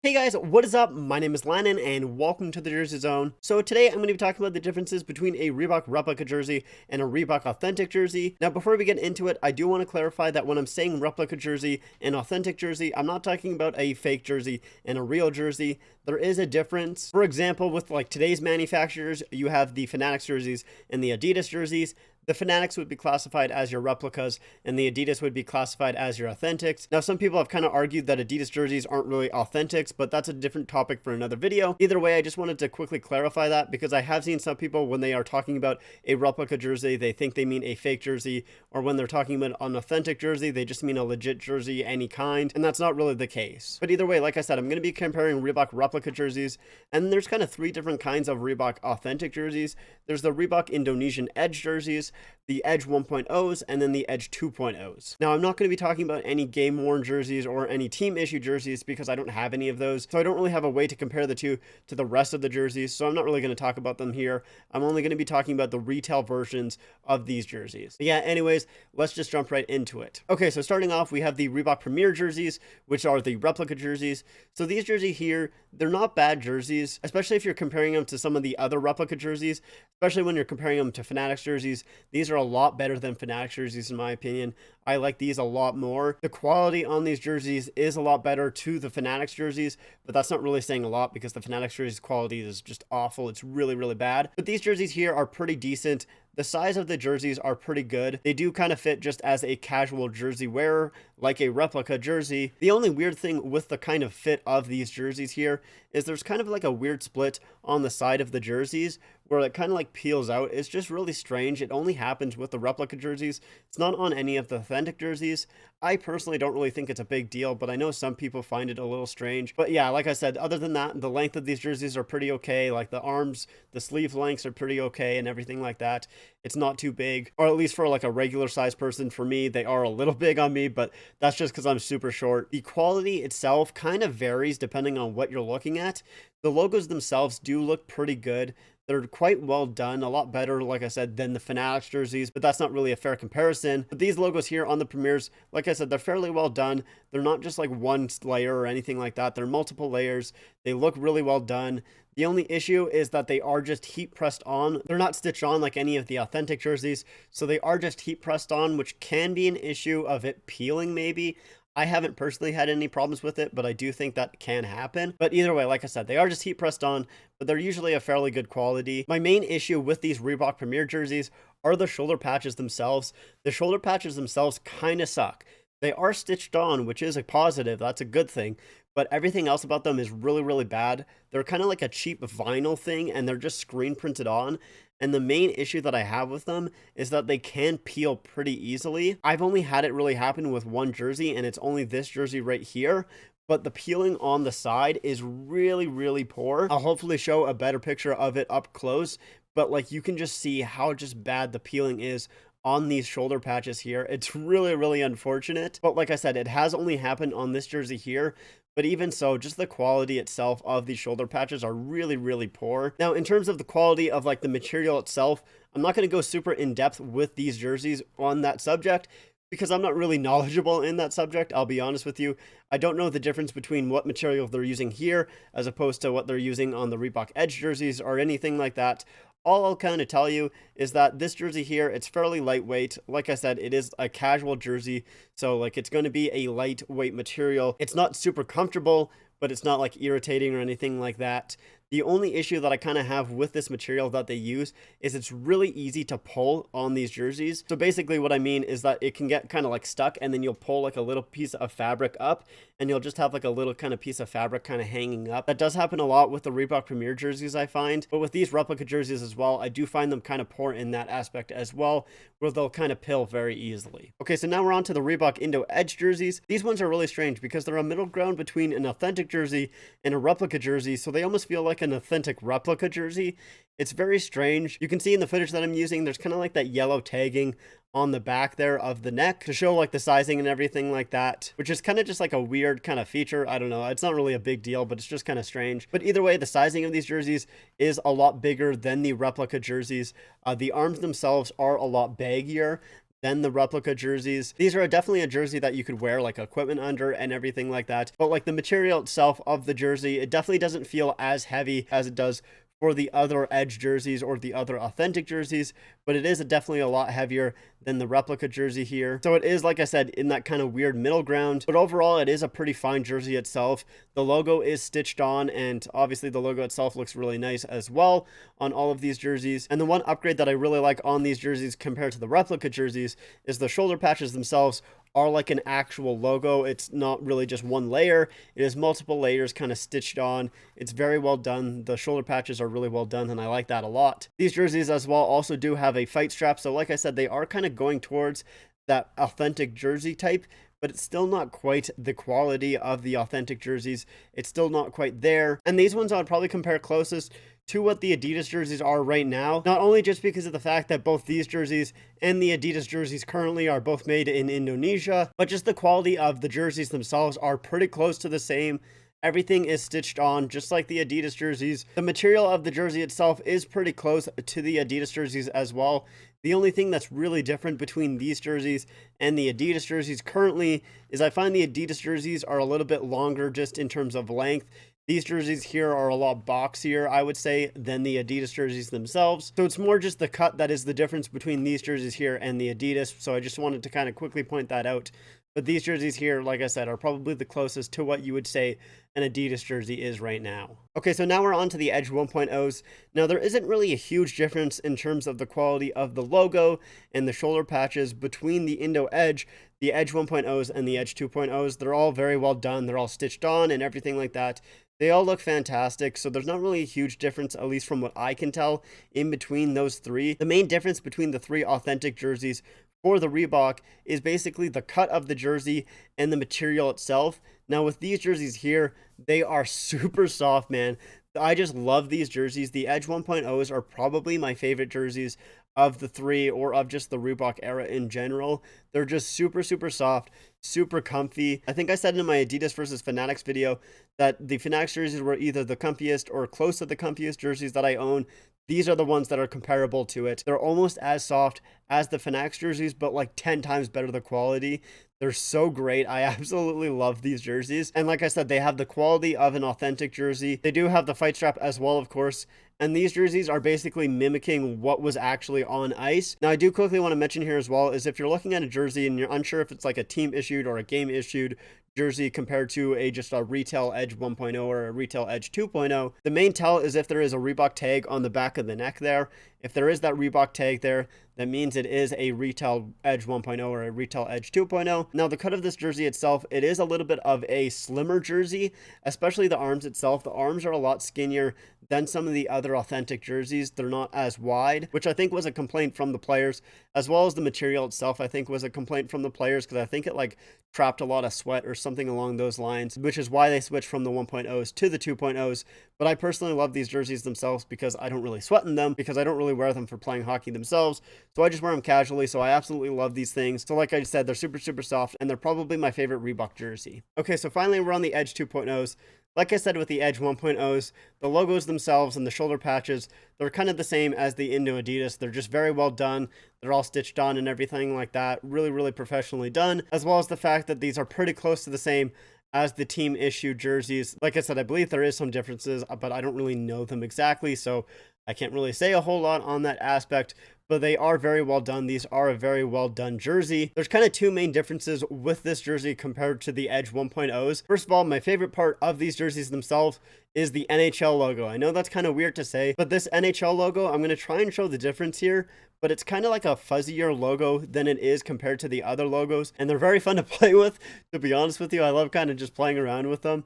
Hey guys, what is up? My name is Lannon and welcome to the Jersey Zone. So today I'm going to be talking about the differences between a Reebok Replica jersey and a Reebok Authentic jersey. Now before we get into it, I do want to clarify that when I'm saying Replica jersey and Authentic jersey, I'm not talking about a fake jersey and a real jersey. There is a difference. For example, with like today's manufacturers, you have the Fanatics jerseys and the Adidas jerseys. The Fanatics would be classified as your replicas, and the Adidas would be classified as your authentics. Now, some people have kind of argued that Adidas jerseys aren't really authentics, but that's a different topic for another video. Either way, I just wanted to quickly clarify that because I have seen some people, when they are talking about a replica jersey, they think they mean a fake jersey, or when they're talking about an authentic jersey, they just mean a legit jersey, any kind, and that's not really the case. But either way, like I said, I'm going to be comparing Reebok replica jerseys, and there's kind of three different kinds of Reebok authentic jerseys. There's the Reebok Indonesian Edge jerseys, the Edge 1.0s, and then the Edge 2.0s. Now, I'm not going to be talking about any game-worn jerseys or any team-issue jerseys because I don't have any of those, so I don't really have a way to compare the two to the rest of the jerseys, so I'm not really going to talk about them here. I'm only going to be talking about the retail versions of these jerseys. But yeah, anyways, let's just jump right into it. Okay, so starting off, we have the Reebok Premier jerseys, which are the replica jerseys. So these jerseys here, they're not bad jerseys, especially if you're comparing them to some of the other replica jerseys, especially when you're comparing them to Fanatics jerseys. These are a lot better than Fanatics jerseys in my opinion. I like these a lot more. The quality on these jerseys is a lot better to the Fanatics jerseys, but that's not really saying a lot because the Fanatics jerseys quality is just awful. It's really, really bad. But these jerseys here are pretty decent. The size of the jerseys are pretty good. They do kind of fit just as a casual jersey wearer, like a replica jersey. The only weird thing with the kind of fit of these jerseys here is there's kind of like a weird split on the side of the jerseys where it kind of like peels out. It's just really strange. It only happens with the replica jerseys. It's not on any of the authentic jerseys. I personally don't really think it's a big deal, but I know some people find it a little strange. But yeah, like I said, other than that, the length of these jerseys are pretty okay. Like the arms, the sleeve lengths are pretty okay and everything like that. It's not too big, or at least for like a regular size person. For me, they are a little big on me, but that's just because I'm super short. The quality itself kind of varies depending on what you're looking at. The logos themselves do look pretty good. They're quite well done, a lot better, like I said, than the Fanatics jerseys, but that's not really a fair comparison. But these logos here on the Premiers, like I said, they're fairly well done. They're not just like one layer or anything like that. They're multiple layers. They look really well done. The only issue is that they are just heat pressed on. They're not stitched on like any of the authentic jerseys, so they are just heat pressed on, which can be an issue of it peeling maybe. I haven't personally had any problems with it, but I do think that can happen. But either way, like I said, they are just heat pressed on, but they're usually a fairly good quality. My main issue with these Reebok Premier jerseys are the shoulder patches themselves. The shoulder patches themselves kind of suck. They are stitched on, which is a positive. That's a good thing. But everything else about them is really, really bad. They're kind of like a cheap vinyl thing, and they're just screen printed on. And the main issue that I have with them is that they can peel pretty easily. I've only had it really happen with one jersey, and it's only this jersey right here. But the peeling on the side is really, really poor. I'll hopefully show a better picture of it up close. But like you can just see how just bad the peeling is on these shoulder patches here. It's really, really unfortunate. But like I said, it has only happened on this jersey here. But even so, just the quality itself of these shoulder patches are really, really poor. Now, in terms of the quality of like the material itself, I'm not going to go super in depth with these jerseys on that subject because I'm not really knowledgeable in that subject. I'll be honest with you. I don't know the difference between what material they're using here as opposed to what they're using on the Reebok Edge jerseys or anything like that. All I'll kind of tell you is that this jersey here, it's fairly lightweight. Like I said, it is a casual jersey, so like it's going to be a lightweight material. It's not super comfortable, but it's not like irritating or anything like that. The only issue that I kind of have with this material that they use is it's really easy to pull on these jerseys. So basically what I mean is that it can get kind of like stuck and then you'll pull like a little piece of fabric up and you'll just have like a little kind of piece of fabric kind of hanging up. That does happen a lot with the Reebok Premier jerseys, I find. But with these replica jerseys as well, I do find them kind of poor in that aspect as well, where they'll kind of pill very easily. Okay, so now we're on to the Reebok Indo-Edge jerseys. These ones are really strange because they're a middle ground between an authentic jersey and a replica jersey, so they almost feel like an authentic replica jersey. It's very strange. You can see in the footage that I'm using, there's kind of like that yellow tagging on the back there of the neck to show like the sizing and everything like that, which is kind of just like a weird kind of feature. I don't know. It's not really a big deal, but it's just kind of strange. But either way, the sizing of these jerseys is a lot bigger than the replica jerseys. The arms themselves are a lot baggier. than the replica jerseys. These are definitely a jersey that you could wear like equipment under and everything like that. But like the material itself of the jersey, it definitely doesn't feel as heavy as it does for the other Edge jerseys or the other authentic jerseys, but it is definitely a lot heavier than the replica jersey here. So it is, like I said, in that kind of weird middle ground, but overall it is a pretty fine jersey itself. The logo is stitched on, and obviously the logo itself looks really nice as well on all of these jerseys. And the one upgrade that I really like on these jerseys compared to the replica jerseys is the shoulder patches themselves are like an actual logo. It's not really just one layer. It is multiple layers kind of stitched on. It's very well done. The shoulder patches are really well done, and I like that a lot. These jerseys as well also do have a fight strap. So like I said, they are kind of going towards that authentic jersey type, but it's still not quite the quality of the authentic jerseys. It's still not quite there. And these ones I would probably compare closest to what the Adidas jerseys are right now, not only just because of the fact that both these jerseys and the Adidas jerseys currently are both made in Indonesia, but just the quality of the jerseys themselves are pretty close to the same. Everything is stitched on just like the Adidas jerseys. The material of the jersey itself is pretty close to the Adidas jerseys as well. The only thing that's really different between these jerseys and the Adidas jerseys currently is I find the Adidas jerseys are a little bit longer just in terms of length. These jerseys here are a lot boxier, I would say, than the Adidas jerseys themselves. So it's more just the cut that is the difference between these jerseys here and the Adidas. So I just wanted to kind of quickly point that out. But these jerseys here, like I said, are probably the closest to what you would say an Adidas jersey is right now. Okay, so now we're on to the Edge 1.0s. Now, there isn't really a huge difference in terms of the quality of the logo and the shoulder patches between the Indo-Edge, the Edge 1.0s, and the Edge 2.0s. They're all very well done. They're all stitched on and everything like that. They all look fantastic, so there's not really a huge difference, at least from what I can tell, in between those three. The main difference between the three authentic jerseys for the Reebok is basically the cut of the jersey and the material itself. Now with these jerseys here, they are super soft, man. I just love these jerseys. The Edge 1.0s are probably my favorite jerseys of the three, or of just the Reebok era in general. They're just super, super soft, super comfy. I think I said in my Adidas versus Fanatics video that the Fanatics jerseys were either the comfiest or close to the comfiest jerseys that I own. These are the ones that are comparable to it. They're almost as soft as the Fanatics jerseys, but like 10 times better the quality. They're so great. I absolutely love these jerseys. And like I said, they have the quality of an authentic jersey. They do have the fight strap as well, of course. And these jerseys are basically mimicking what was actually on ice. Now, I do quickly want to mention here as well is if you're looking at a jersey and you're unsure if it's like a team issued or a game issued jersey compared to just a retail Edge 1.0 or a retail Edge 2.0, the main tell is if there is a Reebok tag on the back of the neck there. If there is that Reebok tag there, that means it is a retail Edge 1.0 or a retail Edge 2.0. Now, the cut of this jersey itself, it is a little bit of a slimmer jersey, especially the arms itself. The arms are a lot skinnier than some of the other authentic jerseys. They're not as wide, which I think was a complaint from the players, as well as the material itself, I think was a complaint from the players, because I think it like trapped a lot of sweat or something along those lines, which is why they switched from the 1.0s to the 2.0s. But I personally love these jerseys themselves because I don't really sweat in them, because I don't really wear them for playing hockey themselves. So I just wear them casually. So I absolutely love these things. So like I said, they're super, super soft, and they're probably my favorite Reebok jersey. Okay, so finally we're on the Edge 2.0s. Like I said with the Edge 1.0s, the logos themselves and the shoulder patches, they're kind of the same as the Indo-Adidas. They're just very well done. They're all stitched on and everything like that. Really, really professionally done, as well as the fact that these are pretty close to the same as the team issued jerseys. Like I said, I believe there is some differences, but I don't really know them exactly, so I can't really say a whole lot on that aspect, but they are very well done. These are a very well done jersey. There's kind of two main differences with this jersey compared to the Edge 1.0s. First of all, my favorite part of these jerseys themselves is the NHL logo. I know that's kind of weird to say, but this NHL logo, I'm going to try and show the difference here, but it's kind of like a fuzzier logo than it is compared to the other logos, and they're very fun to play with, to be honest with you. I love kind of just playing around with them.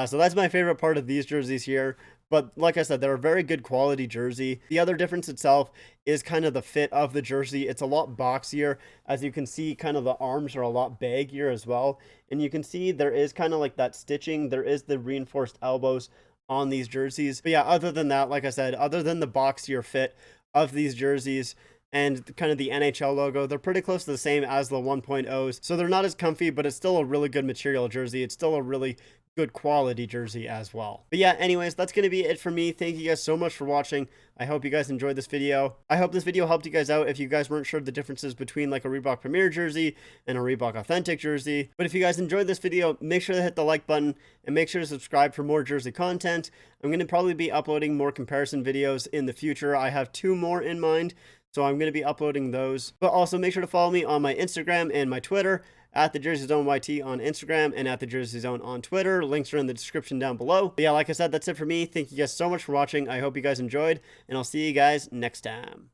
So that's my favorite part of these jerseys here. But like I said, they're a very good quality jersey. The other difference itself is kind of the fit of the jersey. It's a lot boxier. As you can see, kind of the arms are a lot baggier as well. And you can see there is kind of like that stitching. There is the reinforced elbows on these jerseys. But yeah, other than that, like I said, other than the boxier fit of these jerseys and kind of the NHL logo, they're pretty close to the same as the 1.0s. So they're not as comfy, but it's still a really good material jersey. It's still a really good quality jersey as well. But yeah, anyways, that's going to be it for me. Thank you guys so much for watching. I hope you guys enjoyed this video. I hope this video helped you guys out if you guys weren't sure of the differences between like a Reebok Premier jersey and a Reebok Authentic jersey. But if you guys enjoyed this video, make sure to hit the like button and make sure to subscribe for more jersey content. I'm going to probably be uploading more comparison videos in the future. I have 2 more in mind, so I'm going to be uploading those. But also make sure to follow me on my Instagram and my Twitter, at the Jersey Zone YT on Instagram and at the Jersey Zone on Twitter. Links are in the description down below. But yeah, like I said, that's it for me. Thank you guys so much for watching. I hope you guys enjoyed, and I'll see you guys next time.